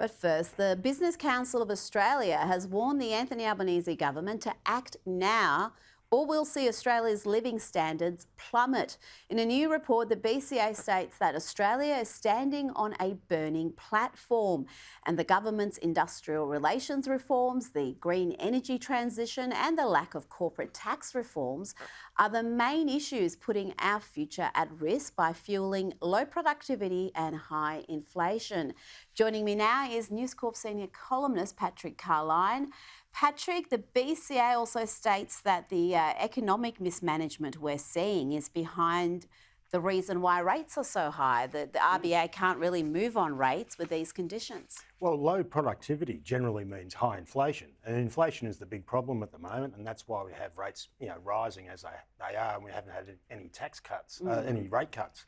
But first, the Business Council of Australia has warned the Anthony Albanese government to act now or we'll see Australia's living standards plummet. In a new report, the BCA states that Australia is standing on a burning platform and the government's industrial relations reforms, the green energy transition and the lack of corporate tax reforms are the main issues putting our future at risk by fueling low productivity and high inflation. Joining me now is News Corp senior columnist Patrick Carlyon. Patrick, the BCA also states that the economic mismanagement we're seeing is behind the reason why rates are so high. The RBA can't really move on rates with these conditions. Well, low productivity generally means high inflation, and inflation is the big problem at the moment, and that's why we have rates, rising as they are, and we haven't had any tax cuts, any rate cuts.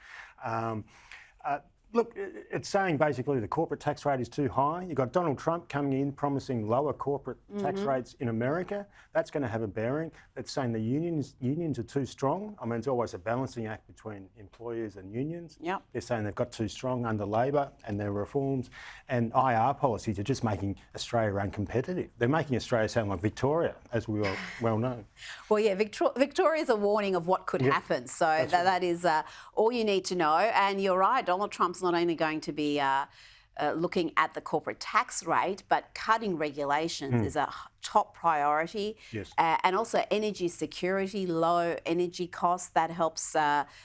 Look, it's saying basically the corporate tax rate is too high. You've got Donald Trump coming in promising lower corporate tax rates in America. That's going to have a bearing. It's saying the unions are too strong. I mean, it's always a balancing act between employers and unions. Yep. They're saying they've got too strong under Labor and their reforms. And IR policies are just making Australia uncompetitive. They're making Australia sound like Victoria, as we well know. Well, yeah, Victoria's a warning of what could happen. So that is all you need to know. And you're right, Donald Trump's not only going to be looking at the corporate tax rate, but cutting regulations is a top priority. Yes. And also energy security, low energy costs, that helps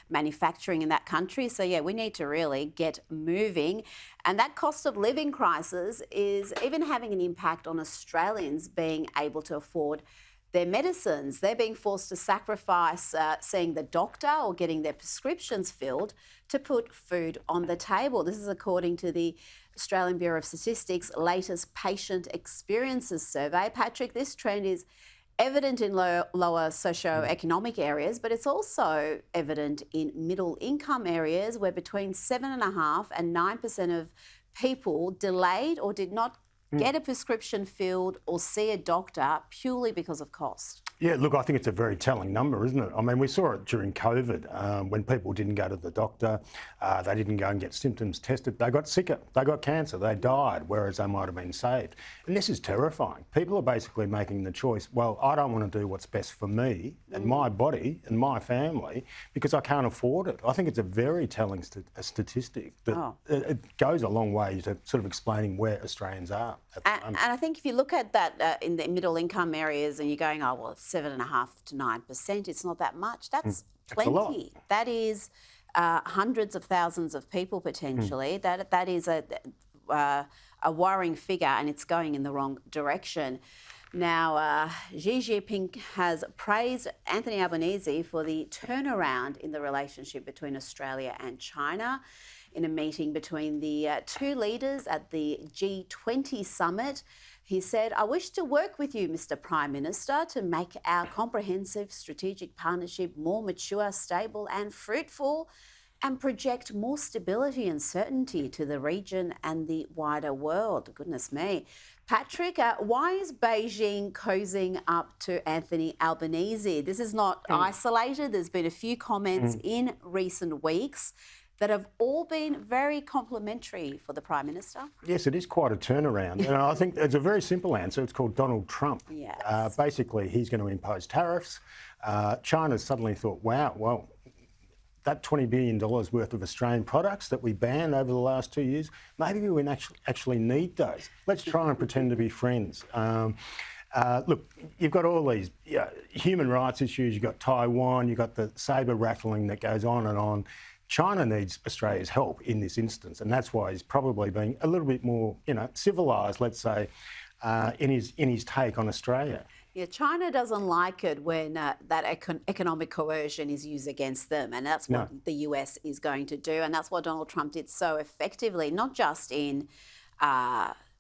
manufacturing in that country. So, yeah, we need to really get moving. And that cost of living crisis is even having an impact on Australians being able to afford their medicines. They're being forced to sacrifice seeing the doctor or getting their prescriptions filled to put food on the table. This is according to the Australian Bureau of Statistics' latest patient experiences survey. Patrick, this trend is evident in lower socio-economic areas, but it's also evident in middle income areas where between 7.5% and 9% of people delayed or did not get a prescription filled or see a doctor purely because of cost. Yeah, look, I think it's a very telling number, isn't it? I mean, we saw it during COVID when people didn't go to the doctor, they didn't go and get symptoms tested, they got sicker, they got cancer, they died, whereas they might have been saved. And this is terrifying. People are basically making the choice, well, I don't want to do what's best for me and my body and my family because I can't afford it. I think it's a very telling statistic that it goes a long way to sort of explaining where Australians are. And I think if you look at that in the middle income areas and you're going, oh, well, it's 7.5% to 9%, it's not that much. That's plenty. That is hundreds of thousands of people potentially. That is a worrying figure, and it's going in the wrong direction. Now, Xi Jinping has praised Anthony Albanese for the turnaround in the relationship between Australia and China. In a meeting between the two leaders at the G20 summit, he said, I wish to work with you, Mr. Prime Minister, to make our comprehensive strategic partnership more mature, stable and fruitful and project more stability and certainty to the region and the wider world. Goodness me. Patrick, why is Beijing cozying up to Anthony Albanese? This is not isolated. There's been a few comments in recent weeks that have all been very complimentary for the Prime Minister. Yes, it is quite a turnaround. And I think it's a very simple answer. It's called Donald Trump. Yes. Basically, he's going to impose tariffs. China's suddenly thought, wow, well, that $20 billion worth of Australian products that we banned over the last 2 years, maybe we actually need those. Let's try and pretend to be friends. Look, you've got all these human rights issues. You've got Taiwan. You've got the sabre rattling that goes on and on. China needs Australia's help in this instance, and that's why he's probably being a little bit more, civilised, let's say, in his take on Australia. Yeah, China doesn't like it when that economic coercion is used against them, and that's what the US is going to do, and that's what Donald Trump did so effectively, not just in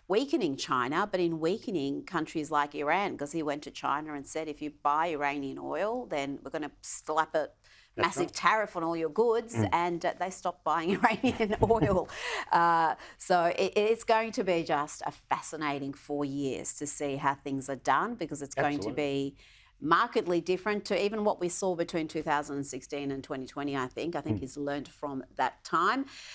weakening China, but in weakening countries like Iran, because he went to China and said, if you buy Iranian oil, then we're going to slap a massive tariff on all your goods, and they stopped buying Iranian oil. So it's going to be just a fascinating 4 years to see how things are done, because it's going to be markedly different to even what we saw between 2016 and 2020, I think. I think he's learned from that time.